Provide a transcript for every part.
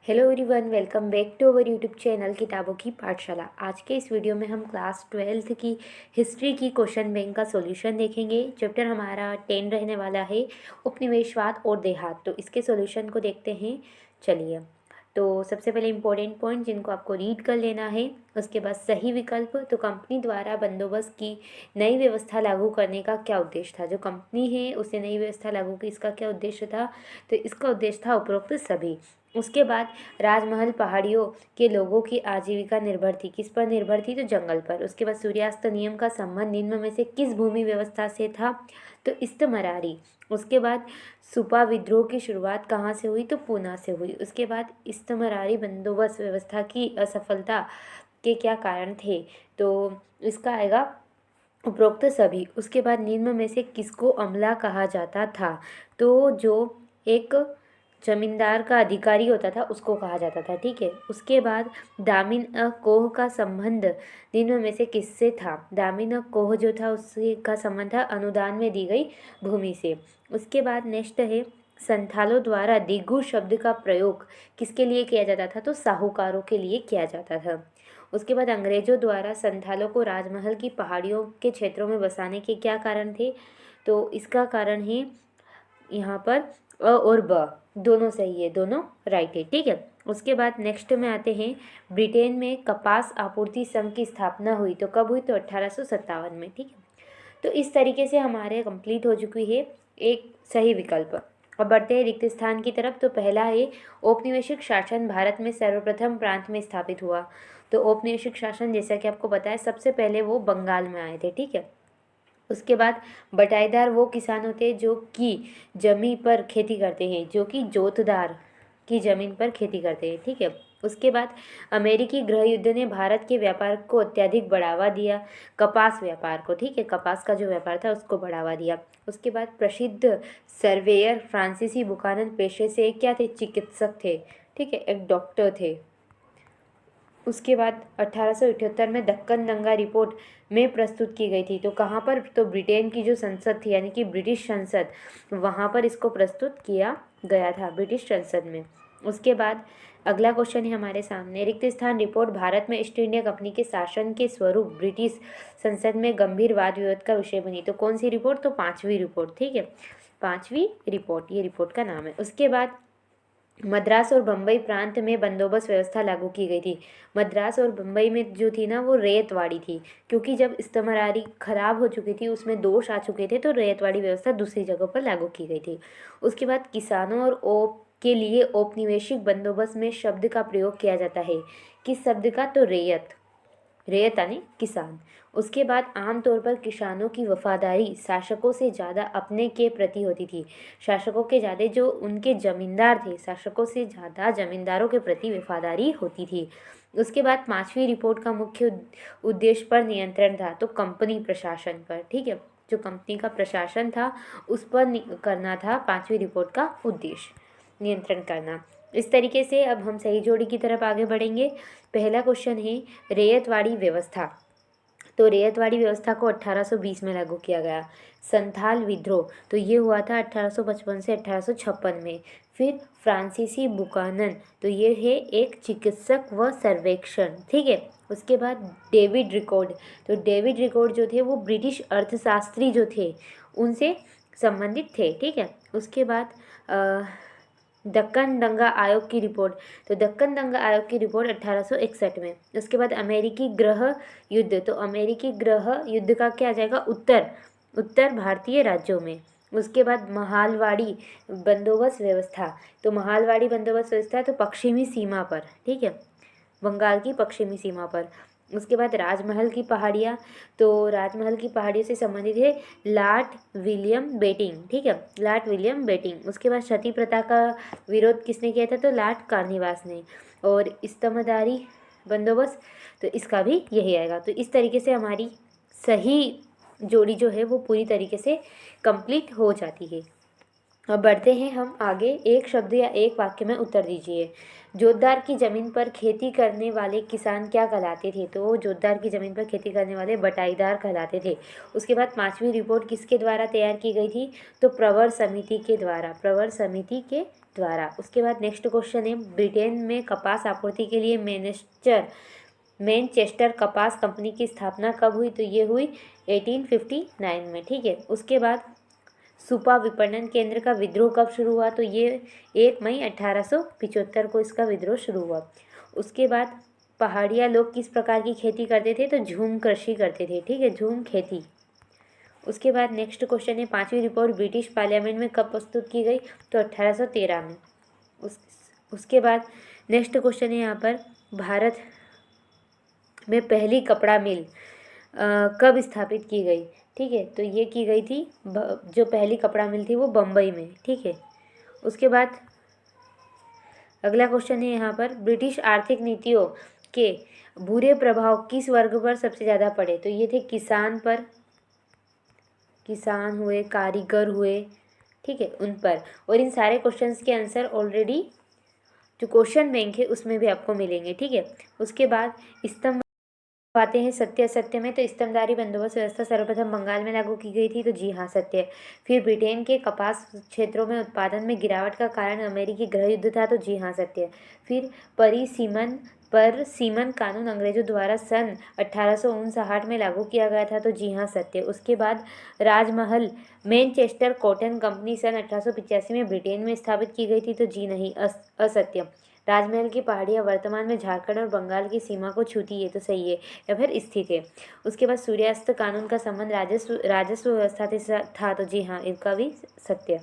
Hello everyone, welcome back to our YouTube channel किताबों की पाठशाला। आज के इस वीडियो में हम क्लास 12th की हिस्ट्री की क्वेश्चन बैंक का सॉल्यूशन देखेंगे। चैप्टर हमारा 10 रहने वाला है, उपनिवेशवाद और देहात। तो इसके सॉल्यूशन को देखते हैं। चलिए, तो सबसे पहले इम्पोर्टेंट पॉइंट जिनको आपको रीड कर लेना है, उसके बाद सही विकल्प। तो कंपनी द्वारा बंदोबस्त की नई व्यवस्था लागू करने का क्या उद्देश्य था। जो कंपनी है उसने नई व्यवस्था लागू की, इसका क्या उद्देश्य था। तो इसका उद्देश्य था उपरोक्त सभी। उसके बाद राजमहल पहाड़ियों के लोगों की आजीविका निर्भर थी। किस पर निर्भर थी? तो जंगल पर। उसके बाद सूर्यास्त नियम का संबंध निम्न में से किस भूमि व्यवस्था से था? तो इस्तमरारी। उसके बाद सुपा विद्रोह की शुरुआत कहाँ से हुई? तो पूना से हुई। उसके बाद इस्तमरारी बंदोबस्त व्यवस्था की असफलता के क्या कारण थे? तो इसका आएगा उपरोक्त सभी। उसके बाद निम्न में से किसको अमला कहा जाता था? तो जो एक जमींदार का अधिकारी होता था उसको कहा जाता था। ठीक है। उसके बाद दामिन कोह का संबंध निम्न में से किससे था? दामिन कोह जो था उससे का संबंध था अनुदान में दी गई भूमि से। उसके बाद नेक्स्ट है संथालों द्वारा दिगु शब्द का प्रयोग किसके लिए किया जाता था? तो साहूकारों के लिए किया जाता था। उसके बाद अंग्रेजों द्वारा संथालों को राजमहल की पहाड़ियों के क्षेत्रों में बसाने के क्या कारण थे? तो इसका कारण है यहाँ पर अ और ब दोनों सही है, दोनों राइट है। ठीक है। उसके बाद नेक्स्ट में आते हैं, ब्रिटेन में कपास आपूर्ति संघ की स्थापना हुई तो कब हुई? तो 1857 में। ठीक है। तो इस तरीके से हमारे कंप्लीट हो चुकी है एक सही विकल्प। अब बढ़ते हैं रिक्त स्थान की तरफ। तो पहला है औपनिवेशिक शासन भारत में सर्वप्रथम प्रांत में स्थापित हुआ। तो औपनिवेशिक शासन जैसा कि आपको पता है सबसे पहले वो बंगाल में आए थे। ठीक है। उसके बाद बटाईदार वो किसान होते हैं जो कि जमीन पर खेती करते हैं, जो कि जोतदार की ज़मीन पर खेती करते हैं। ठीक है। उसके बाद अमेरिकी गृह युद्ध ने भारत के व्यापार को अत्यधिक बढ़ावा दिया, कपास व्यापार को। ठीक है। कपास का जो व्यापार था उसको बढ़ावा दिया। उसके बाद प्रसिद्ध सर्वेयर फ्रांसीसी बुकानन पेशे से क्या थे? चिकित्सक थे। ठीक है, एक डॉक्टर थे। उसके बाद 1878 में दक्कन दंगा रिपोर्ट में प्रस्तुत की गई थी। तो कहाँ पर? तो ब्रिटेन की जो संसद थी यानी कि ब्रिटिश संसद, वहाँ पर इसको प्रस्तुत किया गया था, ब्रिटिश संसद में। उसके बाद अगला क्वेश्चन है हमारे सामने, रिक्त स्थान रिपोर्ट भारत में ईस्ट इंडिया कंपनी के शासन के स्वरूप ब्रिटिश संसद में गंभीर वाद विवाद का विषय बनी। तो कौन सी रिपोर्ट? तो 5वीं रिपोर्ट। ठीक है, 5वीं रिपोर्ट, ये रिपोर्ट का नाम है। उसके बाद मद्रास और बम्बई प्रांत में बंदोबस्त व्यवस्था लागू की गई थी। मद्रास और बम्बई में जो थी ना वो रैयतवाड़ी थी, क्योंकि जब इस्तमरारी खराब हो चुकी थी, उसमें दोष आ चुके थे, तो रैयतवाड़ी व्यवस्था दूसरी जगह पर लागू की गई थी। उसके बाद किसानों और ओप के लिए औपनिवेशिक बंदोबस्त में शब्द का प्रयोग किया जाता है। किस शब्द का? तो रैयत। रैयत यानी किसान। उसके बाद आमतौर पर किसानों की वफादारी शासकों से ज़्यादा अपने के प्रति होती थी। शासकों के ज़्यादा जो उनके जमींदार थे, शासकों से ज़्यादा जमींदारों के प्रति वफादारी होती थी। उसके बाद 5वीं रिपोर्ट का मुख्य उद्देश्य पर नियंत्रण था, तो कंपनी प्रशासन पर। ठीक है, जो कंपनी का प्रशासन था उस पर करना था 5वीं रिपोर्ट का उद्देश्य, नियंत्रण करना। इस तरीके से अब हम सही जोड़ी की तरफ आगे बढ़ेंगे। पहला क्वेश्चन है रैयतवाड़ी व्यवस्था। तो रैयतवाड़ी व्यवस्था को 1820 में लागू किया गया। संथाल विद्रोह तो ये हुआ था 1855 से 1856 में। फिर फ्रांसीसी बुकानन, तो ये है एक चिकित्सक व सर्वेक्षण। ठीक है। उसके बाद डेविड रिकॉर्ड, तो डेविड रिकॉर्ड जो थे वो ब्रिटिश अर्थशास्त्री जो थे उनसे संबंधित थे। ठीक है। उसके बाद दक्कन दंगा आयोग की रिपोर्ट, तो दक्कन दंगा आयोग की रिपोर्ट 1861 में। उसके बाद अमेरिकी गृह युद्ध, तो अमेरिकी गृह युद्ध का क्या आ जाएगा? उत्तर भारतीय राज्यों में। उसके बाद महालवाड़ी बंदोबस्त व्यवस्था, तो महालवाड़ी बंदोबस्त व्यवस्था तो पश्चिमी सीमा पर। ठीक है, बंगाल की पश्चिमी सीमा पर। उसके बाद राजमहल की पहाड़ियाँ, तो राजमहल की पहाड़ियों से संबंधित है लॉर्ड विलियम बेटिंग। ठीक है, लॉर्ड विलियम बेटिंग। उसके बाद सती प्रथा का विरोध किसने किया था? तो लॉर्ड कार्निवास ने। और इस्तमदारी बंदोबस्त, तो इसका भी यही आएगा। तो इस तरीके से हमारी सही जोड़ी जो है वो पूरी तरीके से कंप्लीट हो जाती है। अब बढ़ते हैं हम आगे। एक शब्द या एक वाक्य में उत्तर दीजिए। जोतदार की जमीन पर खेती करने वाले किसान क्या कहलाते थे? तो जोतदार की जमीन पर खेती करने वाले बटाईदार कहलाते थे। उसके बाद पांचवी रिपोर्ट किसके द्वारा तैयार की गई थी? तो प्रवर समिति के द्वारा, प्रवर समिति के द्वारा। उसके बाद नेक्स्ट क्वेश्चन है, ब्रिटेन में कपास आपूर्ति के लिए मैनचेस्टर कपास कंपनी की स्थापना कब हुई? तो ये हुई 1859 में। ठीक है। उसके बाद सुपा विपणन केंद्र का विद्रोह कब शुरू हुआ? तो ये 1 मई 1875 को इसका विद्रोह शुरू हुआ। उसके बाद पहाड़िया लोग किस प्रकार की खेती करते थे? तो झूम कृषि करते थे। ठीक है, झूम खेती। उसके बाद नेक्स्ट क्वेश्चन है, पांचवी रिपोर्ट ब्रिटिश पार्लियामेंट में कब प्रस्तुत की गई? तो 1813 में। उसके बाद नेक्स्ट क्वेश्चन है यहाँ पर, भारत में पहली कपड़ा मिल कब स्थापित की गई? ठीक है, तो ये की गई थी जो पहली कपड़ा मिल थी वो बम्बई में। ठीक है। उसके बाद अगला क्वेश्चन है यहाँ पर, ब्रिटिश आर्थिक नीतियों के बुरे प्रभाव किस वर्ग पर सबसे ज़्यादा पड़े? तो ये थे किसान पर, किसान हुए, कारीगर हुए, ठीक है, उन पर। और इन सारे क्वेश्चंस के आंसर ऑलरेडी जो क्वेश्चन बैंक है उसमें भी आपको मिलेंगे। ठीक है। उसके बाद स्तंभ आते हैं सत्य असत्य में। तो स्तंभदारी बंदोबस्त व्यवस्था सर्वप्रथम बंगाल में लागू की गई थी। तो जी हाँ, सत्य। फिर ब्रिटेन के कपास क्षेत्रों में उत्पादन में गिरावट का कारण अमेरिकी गृह युद्ध था। तो जी हाँ, सत्य। फिर सीमन कानून अंग्रेजों द्वारा सन 1859 में लागू किया गया था। तो जी हाँ, सत्य। उसके बाद राजमहल मैनचेस्टर कॉटन कंपनी सन 1885 में ब्रिटेन में स्थापित की गई थी। तो जी नहीं, असत्य। राजमहल की पहाड़ियाँ वर्तमान में झारखंड और बंगाल की सीमा को छूती है। तो सही है, या फिर स्थित है। उसके बाद सूर्यास्त कानून का संबंध राजस्व व्यवस्था से था। तो जी हाँ, इसका भी सत्य।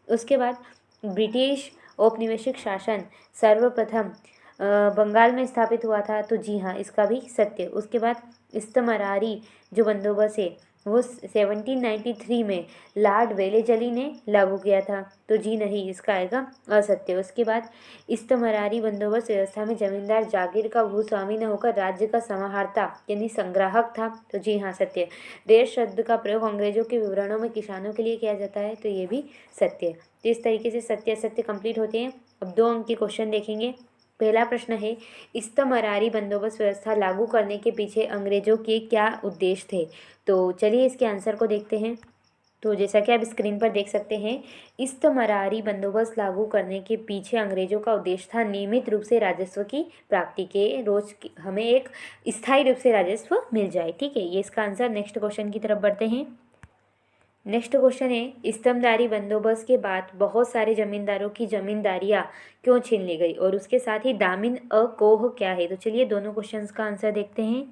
उसके बाद ब्रिटिश औपनिवेशिक शासन सर्वप्रथम बंगाल में स्थापित हुआ था। तो जी हाँ, इसका भी सत्य। उसके बाद इस्तमरारी जो बंदोबस्त है वो 1793 में लॉर्ड वेलेजली ने लागू किया था। तो जी नहीं, इसका आएगा असत्य। उसके बाद इस्तमरारी बंदोबस्त व्यवस्था में जमींदार जागीर का भूस्वामी न होकर राज्य का समाहर्ता यानी संग्राहक था। तो जी हाँ, सत्य। रेल शब्द का प्रयोग अंग्रेजों के विवरणों में किसानों के लिए किया जाता है। तो ये भी सत्य। तो इस तरीके से सत्य असत्य कंप्लीट होते हैं। अब 2 अंक के क्वेश्चन देखेंगे। पहला प्रश्न है, इस्तमरारी बंदोबस्त व्यवस्था लागू करने के पीछे अंग्रेजों के क्या उद्देश्य थे? तो चलिए इसके आंसर को देखते हैं। तो जैसा कि आप स्क्रीन पर देख सकते हैं, इस्तमरारी बंदोबस्त लागू करने के पीछे अंग्रेजों का उद्देश्य था नियमित रूप से राजस्व की प्राप्ति के, हमें एक स्थायी रूप से राजस्व मिल जाए। ठीक है, ये इसका आंसर। नेक्स्ट क्वेश्चन की तरफ बढ़ते हैं। नेक्स्ट क्वेश्चन है, स्तंभदारी बंदोबस्त के बाद बहुत सारे जमींदारों की जमींदारियां क्यों छीन ली गई? और उसके साथ ही दामिन अ कोह क्या है? तो चलिए दोनों क्वेश्चंस का आंसर देखते हैं।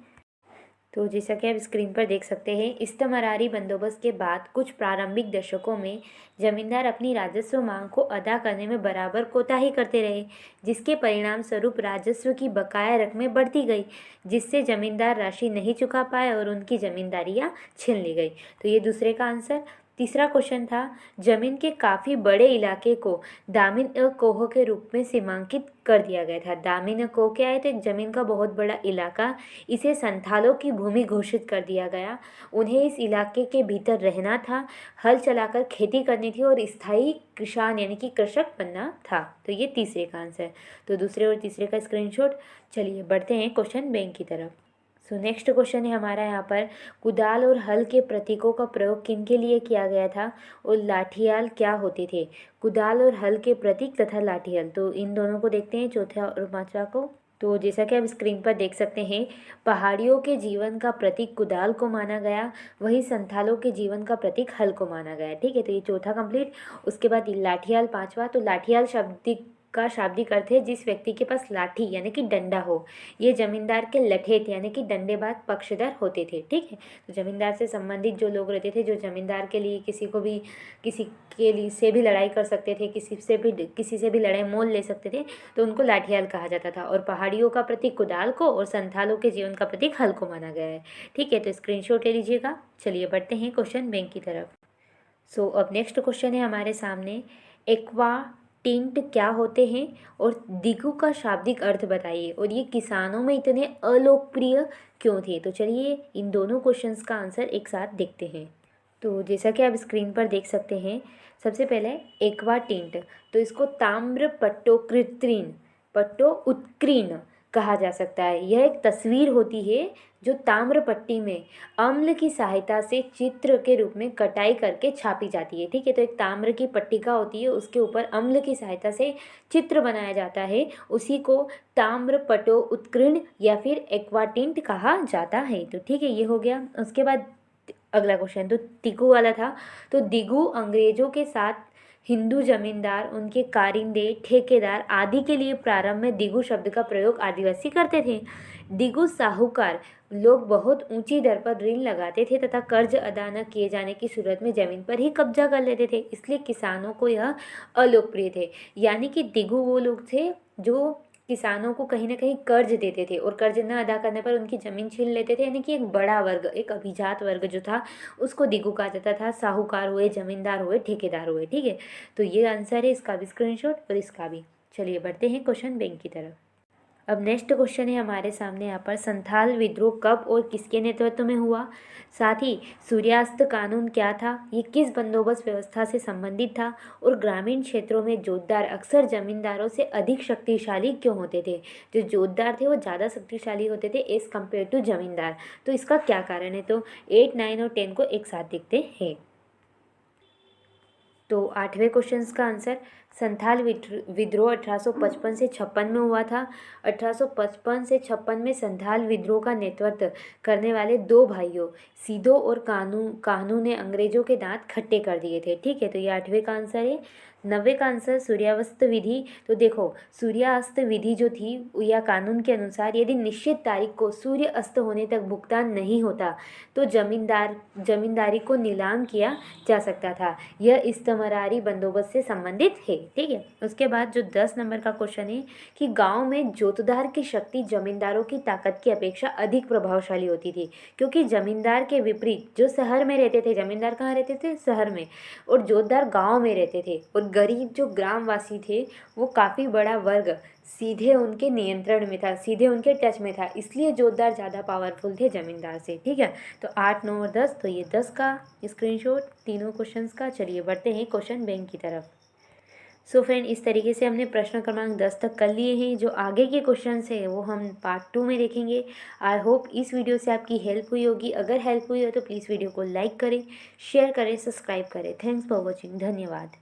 तो जैसा कि आप स्क्रीन पर देख सकते हैं, इस्तमरारी बंदोबस्त के बाद कुछ प्रारंभिक दशकों में जमींदार अपनी राजस्व मांग को अदा करने में बराबर कोताही करते रहे, जिसके परिणाम स्वरूप राजस्व की बकाया रकमें बढ़ती गई, जिससे जमींदार राशि नहीं चुका पाए और उनकी जमींदारियां छीन ली गई। तो ये दूसरे का आंसर। तीसरा क्वेश्चन था, जमीन के काफ़ी बड़े इलाके को दामिन अ कोह के रूप में सीमांकित कर दिया गया था। दामिन अ कोह क्या है? तो एक ज़मीन का बहुत बड़ा इलाका, इसे संथालों की भूमि घोषित कर दिया गया। उन्हें इस इलाके के भीतर रहना था, हल चलाकर खेती करनी थी और स्थायी किसान यानी कि कृषक बनना था। तो ये तीसरे का आंसर। तो दूसरे और तीसरे का स्क्रीनशॉट। चलिए बढ़ते हैं क्वेश्चन बैंक की तरफ। सो नेक्स्ट क्वेश्चन है हमारा यहाँ पर, कुदाल और हल के प्रतीकों का प्रयोग किन के लिए किया गया था और लाठियाल क्या होते थे? कुदाल और हल के प्रतीक तथा लाठियाल, तो इन दोनों को देखते हैं, चौथा और पांचवा को। तो जैसा कि आप स्क्रीन पर देख सकते हैं, पहाड़ियों के जीवन का प्रतीक कुदाल को माना गया, वही संथालों के जीवन का प्रतीक हल को माना गया। ठीक है, तो ये चौथा कंप्लीट। उसके बाद लाठियाल पांचवा। तो लाठियाल शाब्दिक अर्थ है जिस व्यक्ति के पास लाठी यानी कि डंडा हो। ये जमींदार के लठेत यानी कि डंडेबाज पक्षधर होते थे। ठीक है, तो जमींदार से संबंधित जो लोग रहते थे, जो जमींदार के लिए किसी के लिए से भी लड़ाई कर सकते थे, किसी से भी लड़ाई मोल ले सकते थे, तो उनको लाठियाल कहा जाता था। और पहाड़ियों का प्रतीक कुदाल को और संथालों के जीवन का प्रतीक हल को माना गया है। ठीक है, तो स्क्रीनशॉट ले लीजिएगा। चलिए बढ़ते हैं क्वेश्चन बैंक की तरफ। सो अब नेक्स्ट क्वेश्चन है हमारे सामने, एक्वा टिंट क्या होते हैं और दिगु का शाब्दिक अर्थ बताइए, और ये किसानों में इतने अलोकप्रिय क्यों थे? तो चलिए इन दोनों क्वेश्चंस का आंसर एक साथ देखते हैं। तो जैसा कि आप स्क्रीन पर देख सकते हैं, सबसे पहले एक्वाटिंट, तो इसको ताम्र पट्टो उत्कीर्ण कहा जा सकता है। यह एक तस्वीर होती है जो ताम्र पट्टी में अम्ल की सहायता से चित्र के रूप में कटाई करके छापी जाती है। ठीक है, तो एक ताम्र की पट्टिका होती है, उसके ऊपर अम्ल की सहायता से चित्र बनाया जाता है, उसी को ताम्र पट्टो उत्कीर्ण या फिर एक्वाटिंट कहा जाता है। तो ठीक है, ये हो गया। उसके बाद अगला क्वेश्चन तो दिगु वाला था। तो दिगु अंग्रेजों के साथ हिंदू जमींदार, उनके कारिंदे, ठेकेदार आदि के लिए प्रारंभ में दिगु शब्द का प्रयोग आदिवासी करते थे। दिगु साहूकार लोग बहुत ऊंची दर पर ऋण लगाते थे तथा कर्ज अदा न किए जाने की सूरत में जमीन पर ही कब्जा कर लेते थे, इसलिए किसानों को यह अलोकप्रिय थे। यानी कि दिगु वो लोग थे जो किसानों को कहीं ना कहीं कर्ज देते थे और कर्ज न अदा करने पर उनकी ज़मीन छीन लेते थे। यानी कि एक बड़ा वर्ग, एक अभिजात वर्ग जो था उसको दिगु कहा जाता था। साहूकार हुए, जमींदार हुए, ठेकेदार हुए। ठीक है, तो ये आंसर है, इसका भी स्क्रीनशॉट और इसका भी। चलिए बढ़ते हैं क्वेश्चन बैंक की तरफ। अब नेक्स्ट क्वेश्चन है हमारे सामने यहाँ पर, संथाल विद्रोह कब और किसके नेतृत्व में हुआ? साथ ही सूर्यास्त कानून क्या था, ये किस बंदोबस्त व्यवस्था से संबंधित था, और ग्रामीण क्षेत्रों में जोतदार अक्सर जमींदारों से अधिक शक्तिशाली क्यों होते थे? जो जोतदार थे वो ज़्यादा शक्तिशाली होते थे एज़ कम्पेयर टू जमींदार, तो इसका क्या कारण है? तो 8, 9 और 10 को एक साथ देखते हैं। तो 8वें क्वेश्चन का आंसर, संथाल विद्रोह 1855 से 56 में हुआ था। 1855 से 56 में संथाल विद्रोह का नेतृत्व करने वाले दो भाइयों सीधो और कान्हू ने अंग्रेजों के दांत खट्टे कर दिए थे। ठीक है, तो ये 8वें का आंसर है। 9वें का आंसर, सूर्यास्त विधि। तो देखो, सूर्यास्त विधि जो थी या कानून के अनुसार यदि निश्चित तारीख को सूर्य अस्त होने तक भुगतान नहीं होता तो जमींदारी को नीलाम किया जा सकता था। यह इस्तमरारी बंदोबस्त से संबंधित है। ठीक है, उसके बाद जो 10 नंबर का क्वेश्चन है कि गांव में जोतदार की शक्ति जमींदारों की ताकत की अपेक्षा अधिक प्रभावशाली होती थी, क्योंकि जमींदार के विपरीत जो शहर में रहते थे, जमींदार कहाँ रहते थे? शहर में, और जोतदार गांव में रहते थे, और गरीब जो ग्रामवासी थे वो काफ़ी बड़ा वर्ग सीधे उनके नियंत्रण में था, सीधे उनके टच में था, इसलिए जोतदार ज़्यादा पावरफुल थे जमींदार से। ठीक है, तो 8, 9 और 10, तो ये 10 का स्क्रीनशॉट तीनों क्वेश्चंस का। चलिए बढ़ते हैं क्वेश्चन बैंक की तरफ। सो फ्रेंड, इस तरीके से हमने प्रश्न क्रमांक 10 तक कर लिए हैं। जो आगे के क्वेश्चन है वो हम पार्ट 2 में देखेंगे। आई होप इस वीडियो से आपकी हेल्प हुई होगी। अगर हेल्प हुई हो तो प्लीज़ वीडियो को लाइक करें, शेयर करें, सब्सक्राइब करें। Thanks for watching. धन्यवाद।